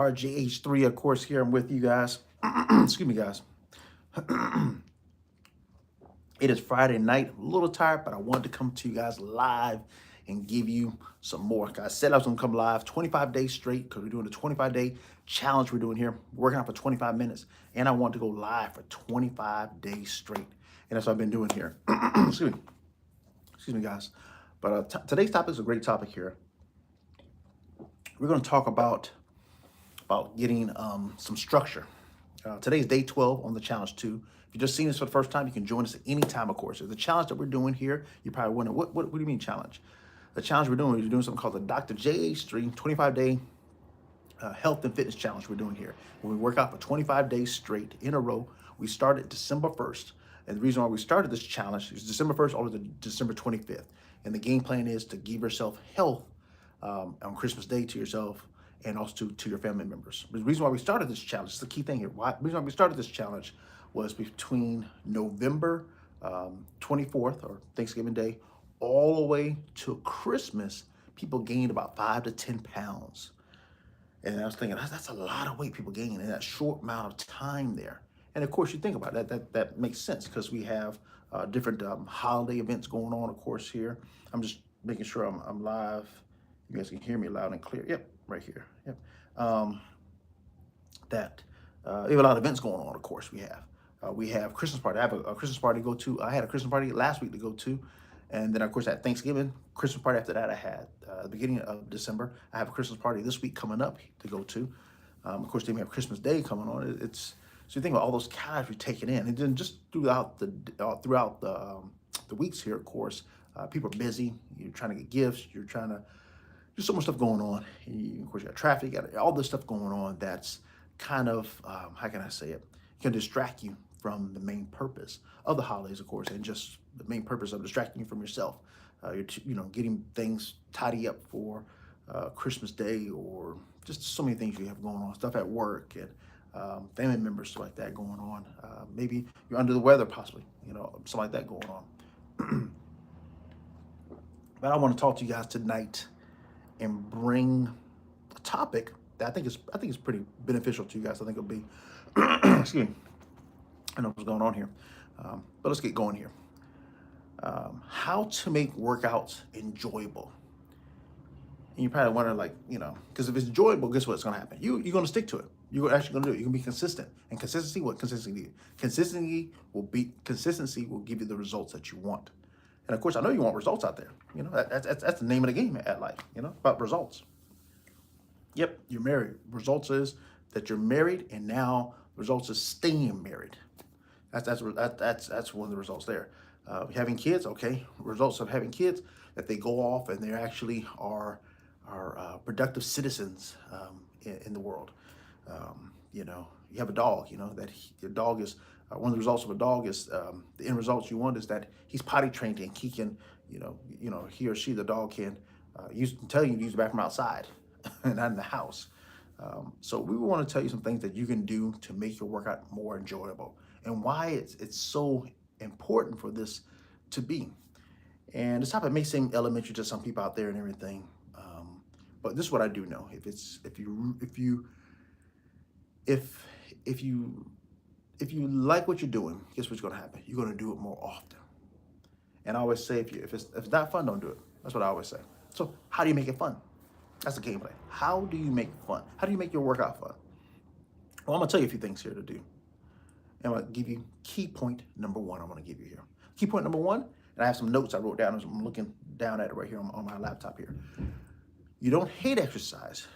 RGH3, of course, here I'm with you guys. Excuse me, guys. It is Friday night. I'm a little tired, but I wanted to come to you guys live and give you some more. I said I was going to come live 25 days straight because we're doing a 25-day challenge we're doing here, working out for 25 minutes. And I want to go live for 25 days straight. And that's what I've been doing here. Excuse me. Excuse me, guys. But today's topic is a great topic here. We're going to talk about getting some structure. Today's day 12 on the challenge 2. If you're just seeing this for the first time, you can join us at any time, of course. The challenge that we're doing here, you're probably wondering, what do you mean challenge? The challenge we're doing something called the Dr. JH3 25-day health and fitness challenge we're doing here. When we work out for 25 days straight in a row, we started December 1st. And the reason why we started this challenge is December 1st all the way to December 25th. And the game plan is to give yourself health on Christmas Day to yourself and also to your family members. But the reason why we started this challenge, is the key thing here, the reason why we started this challenge was between November 24th, or Thanksgiving Day, all the way to Christmas, people gained about 5 to 10 pounds. And I was thinking, that's a lot of weight people gain in that short amount of time there. And of course, you think about that makes sense because we have different holiday events going on, of course, here. I'm just making sure I'm live. You guys can hear me loud and clear. Yep, right here. Yep. We have a lot of events going on, of course, we have Christmas party. I have a Christmas party to go to. I had a Christmas party last week to go to. And then, of course, at Thanksgiving, Christmas party after that I had. The beginning of December, I have a Christmas party this week coming up to go to. Of course, then we have Christmas Day coming on. So you think about all those calories we're taking in. And then just throughout the weeks here, of course, people are busy. You're trying to get gifts. You're trying to, there's so much stuff going on. Of course, you got traffic, you got all this stuff going on that's kind of, how can I say it? It can distract you from the main purpose of the holidays, of course, and just the main purpose of distracting you from yourself. You're getting things tidy up for Christmas Day, or just so many things you have going on, stuff at work and family members, stuff like that going on. Maybe you're under the weather, possibly, something like that going on. But I want to talk to you guys tonight and bring a topic that I think is pretty beneficial to you guys. I think it'll be, excuse me, I know what's going on here, but let's get going here. How to make workouts enjoyable. And you probably wonder, because if it's enjoyable, guess what's going to happen? You're going to stick to it. You're actually going to do it. You're going to be consistent. And consistency, what consistency? Consistency will give you the results that you want. And of course, I know you want results out there. That's the name of the game at life. About results. Yep, you're married. Results is that you're married, and now results is staying married. That's one of the results there. Having kids, okay. Results of having kids, that they go off and they actually are productive citizens in the world. You have a dog. Your dog is one of the results of a dog is the end results you want is that he's potty trained and he can, he or she, the dog can tell you to use the bathroom outside and not in the house. So we want to tell you some things that you can do to make your workout more enjoyable and why it's so important for this to be. And this topic may seem elementary to some people out there and everything, but this is what I do know. If you like what you're doing, guess what's going to happen? You're going to do it more often. And I always say, if it's not fun, don't do it. That's what I always say. So how do you make it fun? That's the game plan. How do you make it fun? How do you make your workout fun? Well, I'm going to tell you a few things here to do. And I'm going to give you key point number 1 I'm going to give you here. Key point number 1, and I have some notes I wrote down as I'm looking down at it right here on my laptop here. You don't hate exercise.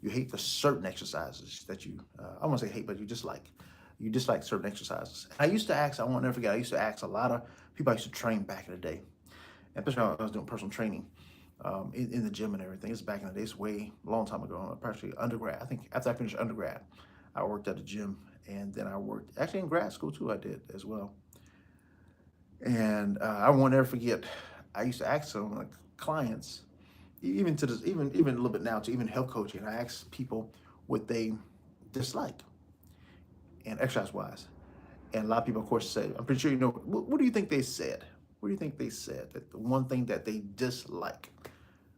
You hate the certain exercises that I won't say hate, but you dislike. You dislike certain exercises. And I won't never forget, I used to ask a lot of people I used to train back in the day, especially when I was doing personal training in the gym and everything. It's back in the days, way a long time ago, actually undergrad. I think after I finished undergrad, I worked at the gym, and then I worked actually in grad school too. I did as well. And I won't ever forget, I used to ask some clients, even a little bit now, to even health coaching. I ask people what they dislike and exercise-wise. And a lot of people, of course, say, I'm pretty sure what do you think they said? What do you think they said? That the one thing that they dislike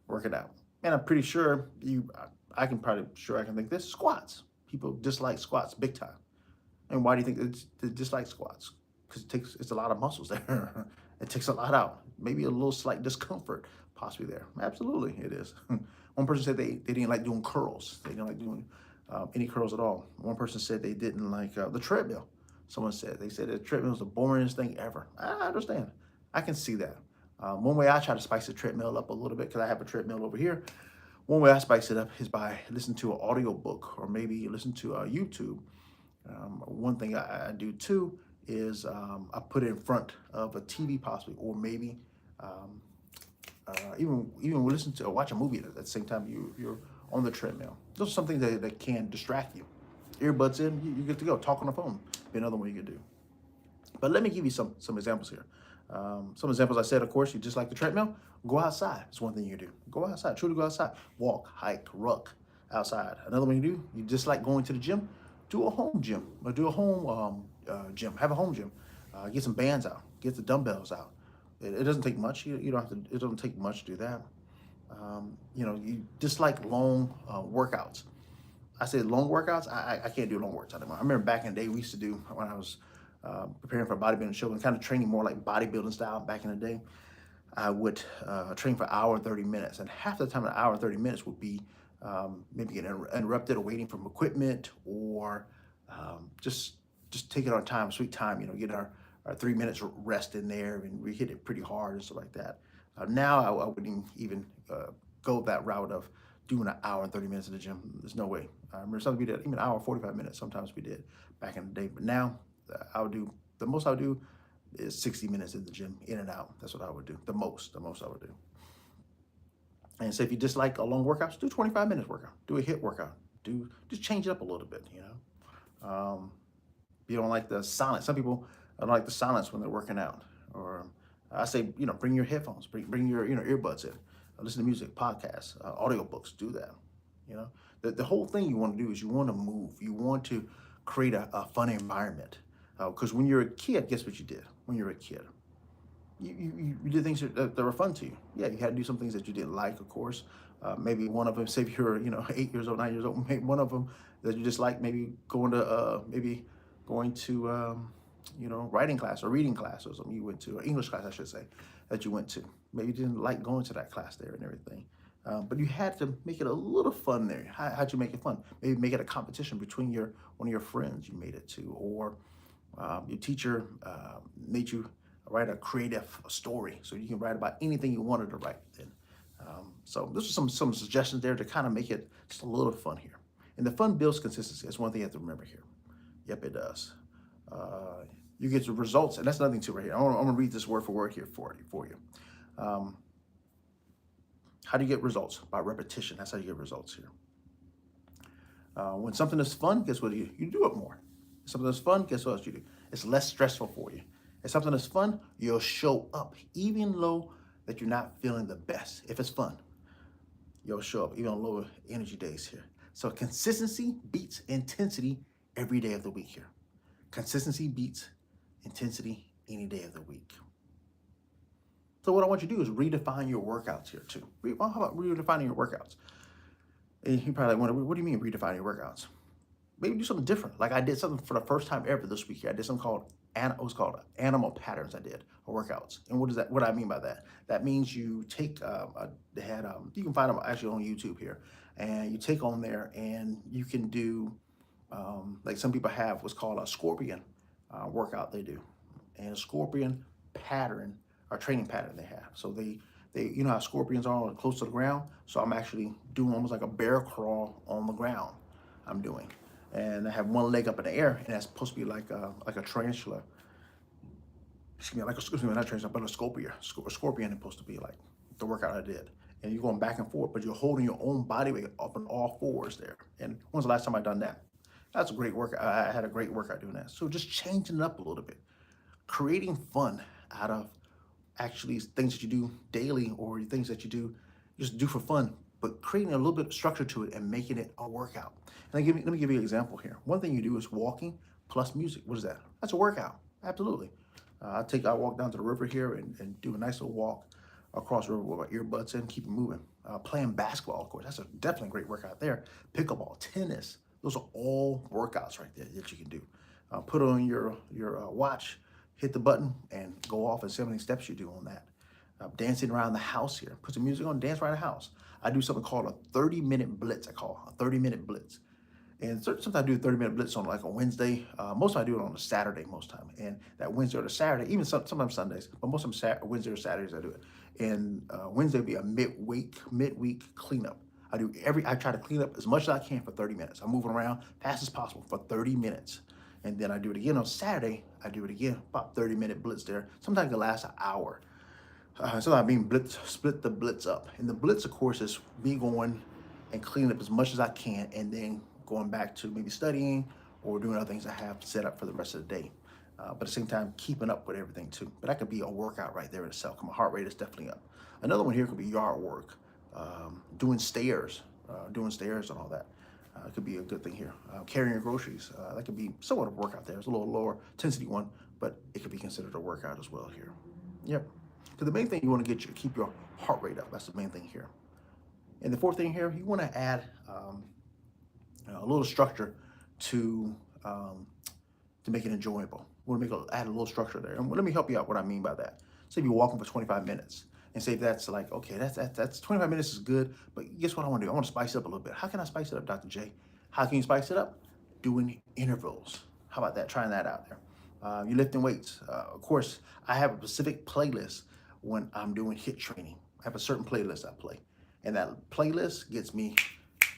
working out. And I'm pretty sure I can think this squats. People dislike squats big time. And why do you think they dislike squats? Because it's a lot of muscles there. It takes a lot out. Maybe a little slight discomfort possibly there. Absolutely, it is. One person said they didn't like doing curls. They didn't like doing any curls at all. One person said they didn't like the treadmill. Someone said they said the treadmill is the boringest thing ever. I understand. I can see that. One way I try to spice the treadmill up a little bit, because I have a treadmill over here. One way I spice it up is by listening to an audio book, or maybe listen to YouTube. One thing I do too is I put it in front of a TV possibly, or maybe even we listen to or watch a movie at the same time you're on the treadmill. Those are some things that can distract you. Earbuds in, you get to go. Talk on the phone, be another one you could do. But let me give you some examples here. Some examples I said, of course, you just like the treadmill, go outside. It's one thing you do. Go outside, truly go outside. Walk, hike, ruck outside. Another one you do, you just like going to the gym, do a home gym, or do a home gym. Have a home gym. Get some bands out, get the dumbbells out. It doesn't take much. You don't have to. It doesn't take much to do that. You dislike long workouts. I say long workouts. I can't do long workouts anymore. I remember back in the day we used to do when I was preparing for a bodybuilding show and kind of training more like bodybuilding style back in the day. I would train for an hour and 30 minutes, and half the time an hour and 30 minutes would be maybe getting interrupted or waiting for equipment, or just taking our time, sweet time, getting our 3 minutes rest in there, and we hit it pretty hard and stuff like that. Now I wouldn't even go that route of doing an hour and 30 minutes in the gym. There's no way. I remember something we did, even an hour, 45 minutes, sometimes we did back in the day. But now I would do, the most I would do is 60 minutes in the gym, in and out. That's what I would do. The most I would do. And so if you dislike a long workout, do 25 minutes workout, do a HIIT workout, just change it up a little bit, You don't like the silence. Some people don't like the silence when they're working out. Or I say, bring your headphones, bring your, earbuds in, listen to music, podcasts, audiobooks, do that. The whole thing you want to do is you want to move. You want to create a fun environment. Because when you're a kid, guess what you did when you were a kid? You did things that were fun to you. Yeah, you had to do some things that you didn't like, of course. Maybe one of them, say if you're 8 years old, 9 years old, maybe one of them that you just like, maybe going to writing class or reading class or something you went to, or English class I should say, that you went to. Maybe you didn't like going to that class there and everything. But you had to make it a little fun there. How'd you make it fun? Maybe make it a competition between one of your friends you made it to, or your teacher made you write a creative story, so you can write about anything you wanted to write then. So this is some suggestions there to kind of make it just a little fun here. And the fun builds consistency. That's one thing you have to remember here. Yep, it does. You get the results, and that's another thing too right here. I'm gonna read this word for word here for you. How do you get results? By repetition. That's how you get results here. When something is fun, guess what you do it more. If something is fun, guess what else you do? It's less stressful for you. If something is fun, you'll show up, even though that you're not feeling the best. If it's fun, you'll show up, even on lower energy days here. So consistency beats intensity every day of the week here. Consistency beats intensity any day of the week. So what I want you to do is redefine your workouts here too. How about redefining your workouts? And you probably wonder, what do you mean redefining your workouts? Maybe do something different. Like I did something for the first time ever this week here. I did something called animal patterns. I did workouts. And what do I mean by that? That means you take you can find them actually on YouTube here, and you take on there and you can do like some people have what's called a scorpion workout they do, and a scorpion pattern or training pattern they have. So they how scorpions are close to the ground. So I'm actually doing almost like a bear crawl on the ground. I'm doing. And I have one leg up in the air, and that's supposed to be like a tarantula. Excuse me, not tarantula, but a scorpion. A scorpion is supposed to be like the workout I did. And you're going back and forth, but you're holding your own body weight up on all fours there. And when's the last time I done that? That's a great workout. I had a great workout doing that. So just changing it up a little bit, creating fun out of actually things that you do daily or things that you just do for fun, but creating a little bit of structure to it and making it a workout. And let me give you an example here. One thing you do is walking plus music. What is that? That's a workout. Absolutely. I walk down to the river here and do a nice little walk across the river with my earbuds in, keep it moving. Playing basketball, of course, that's a definitely great workout there. Pickleball, tennis, those are all workouts right there that you can do. Put on your watch, hit the button, and go off and see how many steps you do on that. Dancing around the house here. Put some music on, dance around the house. I do something called a 30-minute blitz. I call a 30-minute blitz. And sometimes I do a 30-minute blitz on like a Wednesday. Most I do it on a Saturday most time. And that Wednesday or the Saturday, even sometimes Sundays, but most of them Wednesday or Saturdays I do it. And Wednesday will be a midweek cleanup. I try to clean up as much as I can for 30 minutes. I'm moving around fast as possible for 30 minutes. And then I do it again on Saturday. I do it again, about 30-minute blitz there. Sometimes it lasts an hour. So I mean, split the blitz up. And the blitz, of course, is me going and cleaning up as much as I can, and then going back to maybe studying or doing other things I have set up for the rest of the day. But at the same time, keeping up with everything too. But that could be a workout right there in itself. My heart rate is definitely up. Another one here could be yard work, doing stairs and all that. It could be a good thing here. Carrying your groceries, that could be somewhat of a workout there. It's a little lower intensity one, but it could be considered a workout as well here. Yep. So the main thing you want to keep your heart rate up. That's the main thing here. And the fourth thing here, you want to add a little structure to make it enjoyable. We want to add a little structure there. And let me help you out what I mean by that. Say if you're walking for 25 minutes, and say that's like, okay, that's 25 minutes is good, but guess what I want to do? I want to spice it up a little bit. How can I spice it up, Dr. J? How can you spice it up? Doing intervals. How about that? Trying that out there. You're lifting weights. Of course, I have a specific playlist when I'm doing HIIT training. I have a certain playlist I play, and that playlist gets me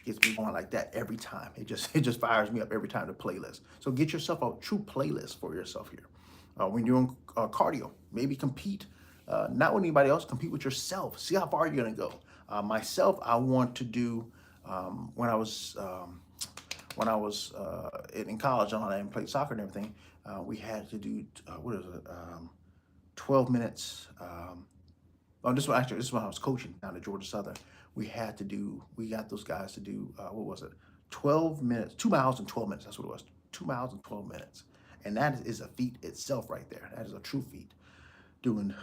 going like that every time. It just fires me up every time, the playlist. So get yourself a true playlist for yourself here. When you're doing cardio, maybe compete, not with anybody else, compete with yourself. See how far you're gonna go. Myself, I want to do, when I was in college and all that and played soccer and everything, we had to do, 12 minutes. This is when I was coaching down at Georgia Southern. We got those guys to do, 12 minutes, 2 miles in 12 minutes. That's what it was, 2 miles in 12 minutes. And that is a feat itself right there. That is a true feat. Doing,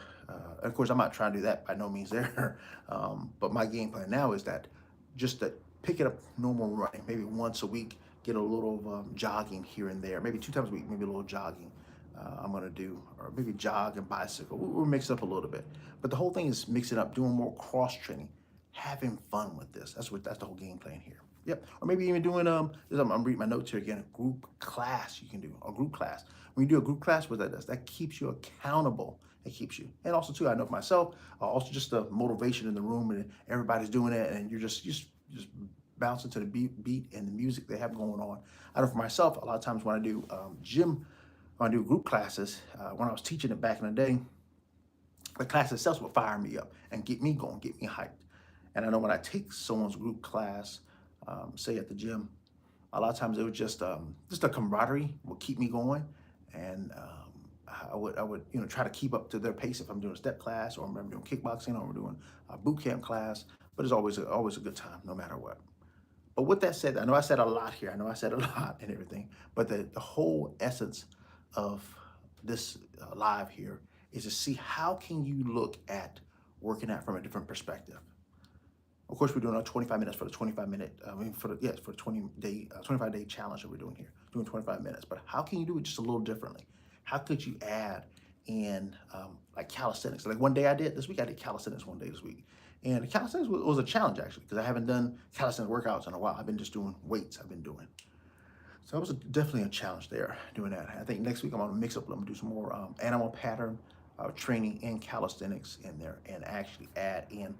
of course, I'm not trying to do that by no means there. But my game plan now is that just to pick it up normal running, maybe once a week, get a little jogging here and there, maybe 2 times a week, maybe a little jogging. I'm gonna do, or maybe jog and bicycle. We'll mix it up a little bit. But the whole thing is mixing up, doing more cross training, having fun with this. That's the whole game plan here. Yep. Or maybe even doing I'm reading my notes here again. A group class you can do, a group class. When you do a group class, what that does, that keeps you accountable. It keeps you, and also too, I know for myself, also just the motivation in the room, and everybody's doing it, and you're just bouncing to the beat and the music they have going on. I know for myself, a lot of times when I do gym. When I do group classes, when I was teaching it back in the day, the class itself would fire me up and get me going, get me hyped. And I know when I take someone's group class, say at the gym, a lot of times it was just a camaraderie will keep me going, and I would try to keep up to their pace if I'm doing a step class, or I'm doing kickboxing, or I'm doing a boot camp class. But it's always a good time, no matter what. But with that said, I know I said a lot here. I know I said a lot and everything, but the whole essence of this live here is to see how can you look at working out from a different perspective. Of course, we're doing our 25 minutes for the 25-minute, for the 25-day challenge that we're doing here, doing 25 minutes. But how can you do it just a little differently? How could you add in like calisthenics? Like one day I did calisthenics one day this week. And the calisthenics was a challenge actually, because I haven't done calisthenics workouts in a while. I've been just doing weights I've been doing. So it was definitely a challenge there doing that. I think next week I'm gonna mix up, I'm gonna do some more animal pattern training and calisthenics in there, and actually add in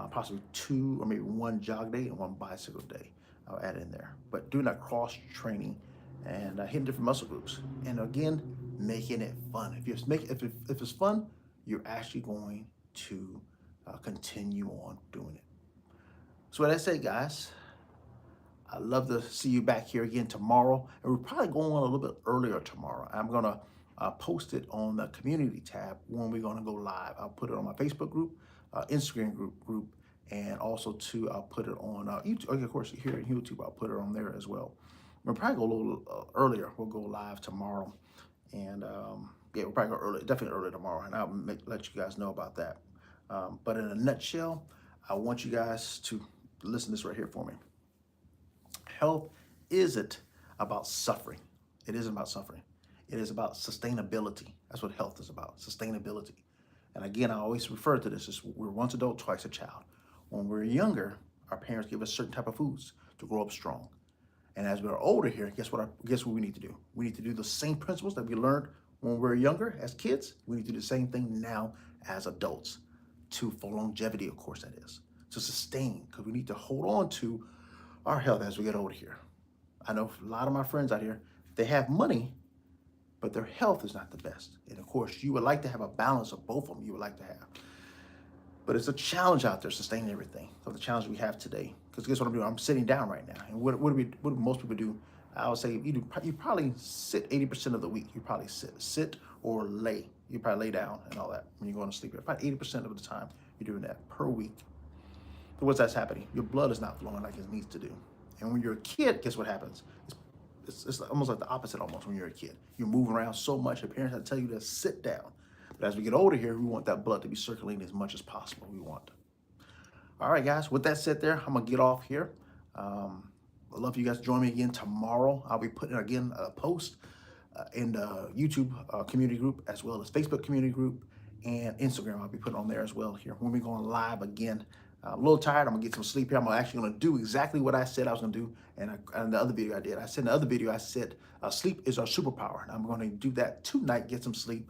possibly 2 or maybe 1 jog day and 1 bicycle day. I'll add in there. But doing that cross training and hitting different muscle groups. And again, making it fun. If it's fun, you're actually going to continue on doing it. So what I say, guys, I'd love to see you back here again tomorrow. And we're probably going on a little bit earlier tomorrow. I'm gonna post it on the community tab when we're gonna go live. I'll put it on my Facebook group, Instagram group, and also too, I'll put it on YouTube. Of course, here in YouTube, I'll put it on there as well. We'll probably go a little earlier. We'll go live tomorrow. And yeah, we'll probably go early, definitely early tomorrow. And I'll let you guys know about that. But in a nutshell, I want you guys to listen to this right here for me. Health isn't about suffering. It isn't about suffering. It is about sustainability. That's what health is about, sustainability. And again, I always refer to this as we're once adult, twice a child. When we're younger, our parents give us certain type of foods to grow up strong. And as we're older here, guess what we need to do? We need to do the same principles that we learned when we were younger as kids. We need to do the same thing now as adults for longevity, of course, that is, to sustain, because we need to hold on to our health as we get older here. I know a lot of my friends out here, they have money, but their health is not the best. And of course, you would like to have a balance of both of them you would like to have. But it's a challenge out there sustaining everything. So the challenge we have today, because guess what I'm doing? I'm sitting down right now. And what do most people do? I would say you probably sit 80% of the week. You probably sit or lay. You probably lay down and all that when you're going to sleep. About 80% of the time you're doing that per week. So what's that's happening? Your blood is not flowing like it needs to do. And when you're a kid, guess what happens? It's almost like the opposite almost when you're a kid. You're moving around so much, your parents have to tell you to sit down. But as we get older here, we want that blood to be circulating as much as possible. We want. All right, guys, with that said there, I'm going to get off here. I'd love for you guys to join me again tomorrow. I'll be putting, again, a post in the YouTube community group, as well as Facebook community group and Instagram. I'll be putting on there as well here. When we're going live again. I'm a little tired. I'm gonna get some sleep here. I'm actually gonna do exactly what I said I was gonna do. And the other video I did, I said in the other video, I said sleep is our superpower. And I'm gonna do that tonight, get some sleep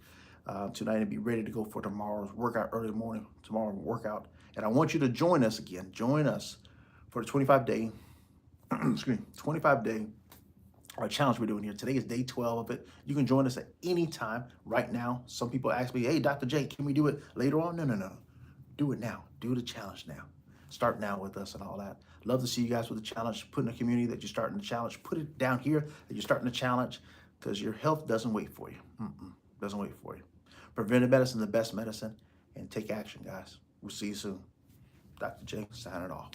tonight and be ready to go for tomorrow's workout early in the morning, tomorrow's workout. And I want you to join us again. Join us for the 25-day, 25-day challenge we're doing here. Today is day 12 of it. You can join us at any time right now. Some people ask me, hey, Dr. J, can we do it later on? No. Do it now. Do the challenge now. Start now with us and all that. Love to see you guys with the challenge. Put in the community that you're starting the challenge. Put it down here that you're starting the challenge, because your health doesn't wait for you. Doesn't wait for you. Preventive medicine is the best medicine, and take action, guys. We'll see you soon. Dr. J signing off.